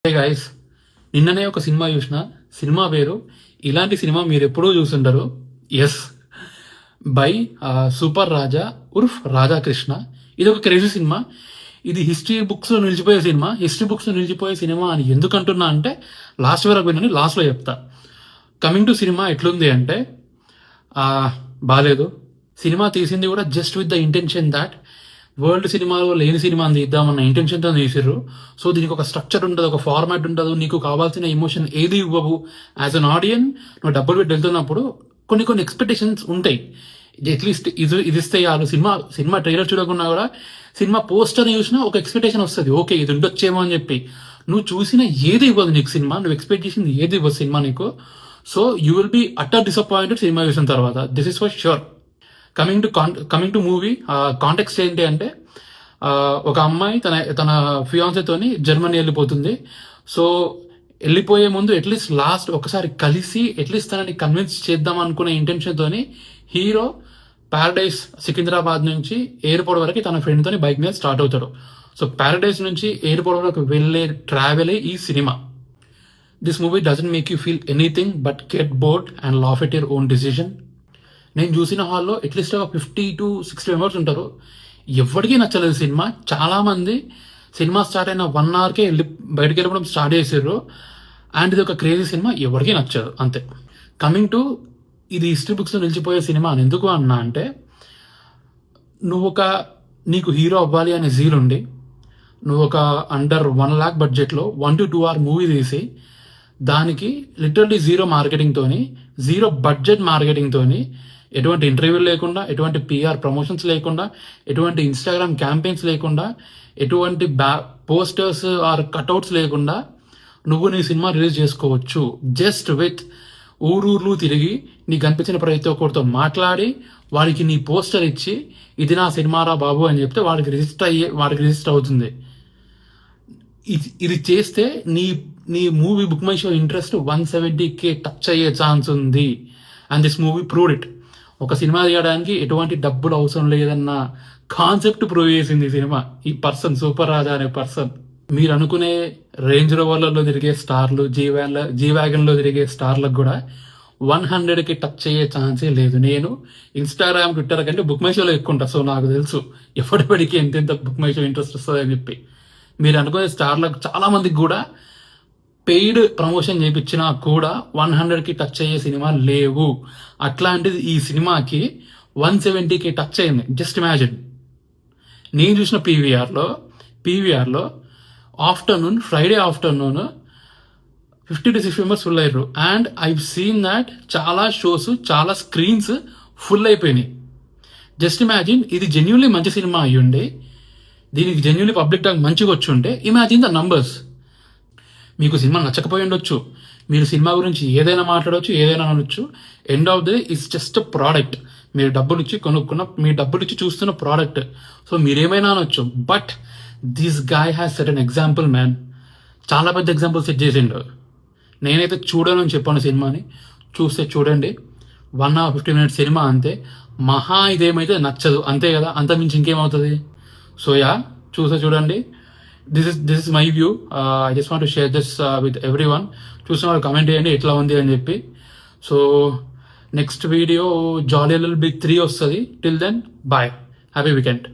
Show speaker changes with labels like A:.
A: Hey guys, నిన్ననే ఒక cinema చూసిన. సినిమా పేరు ఇలాంటి సినిమా మీరు ఎప్పుడూ చూసుంటారు. ఎస్, బై సూపర్ రాజా ఉర్ఫ్ రాధాకృష్ణ. ఇది ఒక క్రేజీ సినిమా. ఇది హిస్టరీ బుక్స్ లో నిలిచిపోయే సినిమా. హిస్టరీ బుక్స్ లో నిలిచిపోయే సినిమా అని ఎందుకు అంటున్నా అంటే లాస్ట్ వరకు పోయినని లాస్ట్లో చెప్తా. కమింగ్ టు సినిమా ఎట్లుంది అంటే బాగాలేదు. సినిమా తీసింది కూడా just with the intention that world సినిమాలో లేని సినిమాని తీద్దామన్న ఇంటెన్షన్తో తీసిర్రు. సో దీనికి ఒక స్ట్రక్చర్ ఉండదు, ఒక ఫార్మాట్ ఉండదు. నీకు కావాల్సిన ఎమోషన్ ఏది ఇవ్వవు. యాజ్ అన్ ఆడియన్ నువ్వు డబ్బులు పెట్టి వెళ్తున్నప్పుడు కొన్ని ఎక్స్పెక్టేషన్స్ ఉంటాయి. అట్లీస్ట్ ఇది ఇస్తే చాలు. సినిమా ట్రైలర్ చూడకుండా కూడా సినిమా పోస్టర్ చూసినా ఒక ఎక్స్పెక్టేషన్ వస్తుంది. ఓకే, ఇది ఉండొచ్చేమో అని చెప్పి. నువ్వు చూసిన ఏది ఇవ్వదు నీకు సినిమా, నువ్వు ఎక్స్పెక్ట్ చేసింది ఏది ఇవ్వదు సినిమా నీకు. So you will be utter disappointed cinema చూసిన తర్వాత. This is for sure. Coming to movie context ఏంటి అంటే ఒక అమ్మాయి తన ఫియాన్సేతోని జర్మనీ వెళ్ళిపోతుంది. సో వెళ్ళిపోయే ముందు అట్లీస్ట్ లాస్ట్ ఒకసారి కలిసి అట్లీస్ట్ తనని కన్విన్స్ చేద్దాం అనుకునే ఇంటెన్షన్ తోని హీరో ప్యారడైస్ సికింద్రాబాద్ నుంచి ఎయిర్పోర్ట్ వరకు తన ఫ్రెండ్ తోని బైక్ మీద స్టార్ట్ అవుతాడు. సో ప్యారడైస్ నుంచి ఎయిర్పోర్ట్ వరకు వెళ్ళే ట్రావెలే ఈ cinema. This movie doesn't make you feel anything but get bored and laugh at your own decision. నేను చూసిన హాల్లో అట్లీస్ట్ ఒక 50 to 60 మెంబర్స్ ఉంటారు. ఎవరికీ నచ్చలేదు సినిమా. చాలా మంది సినిమా స్టార్ట్ అయిన 1 hourకే బయటకు వెళ్ళడం స్టార్ట్ చేసారు. అండ్ ఇది ఒక క్రేజీ సినిమా, ఎవరికీ నచ్చదు అంతే. కమింగ్ టు ఇది హిస్టరీ బుక్స్ లో నిలిచిపోయే సినిమా అని ఎందుకు అన్నా అంటే నీకు హీరో అవ్వాలి అనే జీల్ ఉండి నువ్వు ఒక అండర్ 1 lakh బడ్జెట్లో 1 to 2 hour మూవీ తీసి దానికి లిటరల్లీ జీరో మార్కెటింగ్ తోని, జీరో బడ్జెట్ మార్కెటింగ్ తోని, ఎటువంటి ఇంటర్వ్యూ లేకుండా, ఎటువంటి PR ప్రమోషన్స్ లేకుండా, ఎటువంటి ఇన్స్టాగ్రామ్ క్యాంపెయిన్స్ లేకుండా, ఎటువంటి పోస్టర్స్ ఆర్ కట్అవుట్స్ లేకుండా నువ్వు నీ సినిమా రిలీజ్ చేసుకోవచ్చు. జస్ట్ విత్ ఊరూర్లు తిరిగి నీకు కనిపించిన ప్రతి ఒక్కరితో మాట్లాడి వాడికి నీ పోస్టర్ ఇచ్చి ఇది నా సినిమారా బాబు అని చెప్తే వాడికి రిజిస్టర్ అవుతుంది. ఇది చేస్తే నీ movie book my show interest 170K touch అయ్యే ఛాన్స్ ఉంది. And this movie proved it. ఒక సినిమా తీయడానికి ఎటువంటి డబ్బులు అవసరం లేదన్న కాన్సెప్ట్ ప్రూవ్ చేసింది ఈ సినిమా. ఈ పర్సన్ సూపర్ రాజా అనే పర్సన్. మీరు అనుకునే రేంజ్ రోవర్లలో తిరిగే స్టార్లు, జీ వ్యాగన్ లో తిరిగే స్టార్లకు కూడా 100K టచ్ అయ్యే ఛాన్సే లేదు. నేను ఇన్స్టాగ్రామ్, ట్విట్టర్ కంటే బుక్ మై షోలో ఎక్కువ ఉంటా. సో నాకు తెలుసు ఎప్పటిపడికి ఎంతెంత బుక్ మై షో ఇంట్రెస్ట్ వస్తుంది అని చెప్పి. మీరు అనుకునే స్టార్లకు చాలా మందికి కూడా పెయిడ్ ప్రమోషన్ చేయించినా కూడా 100K టచ్ అయ్యే సినిమా లేవు. అట్లాంటిది ఈ సినిమాకి 170K టచ్ అయింది. Just imagine. నేను చూసిన పీవీఆర్లో Friday afternoon 50 to 60 members full అయ్యారు. అండ్ ఐ సీన్ దాట్ చాలా షోస్, చాలా స్క్రీన్స్ ఫుల్ అయిపోయినాయి. Just imagine. ఇది జెన్యున్లీ మంచి సినిమా అయ్యుండి, దీనికి జెన్యున్లీ పబ్లిక్ టాక్ మంచిగా వచ్చి ఉంటే ఇమాజిన్ ద నంబర్స్. మీకు సినిమా నచ్చకపోయి ఉండొచ్చు, మీరు సినిమా గురించి ఏదైనా మాట్లాడవచ్చు, ఏదైనా అనొచ్చు. End of the day it's just product. మీరు డబ్బులు ఇచ్చి కొనుక్కున్న, మీ డబ్బులు ఇచ్చి చూస్తున్న ప్రోడక్ట్. సో మీరేమైనా అనొచ్చు. But this guy has set an example man. చాలా పెద్ద ఎగ్జాంపుల్ సెట్ చేసిండు. నేనైతే చూడను చెప్పాను సినిమాని. చూస్తే చూడండి. 1 hour 50 minutes సినిమా అంతే. మహా ఇదేమైతే నచ్చదు అంతే కదా, అంత మించి ఇంకేమవుతుంది. సో చూడండి. This is my view. I just want to share this with everyone. చూసిన వాళ్ళు కమెంట్ చేయండి ఎట్లా ఉంది అని చెప్పి. So next video jolly little big 3 వస్తుంది. Till then bye, happy weekend.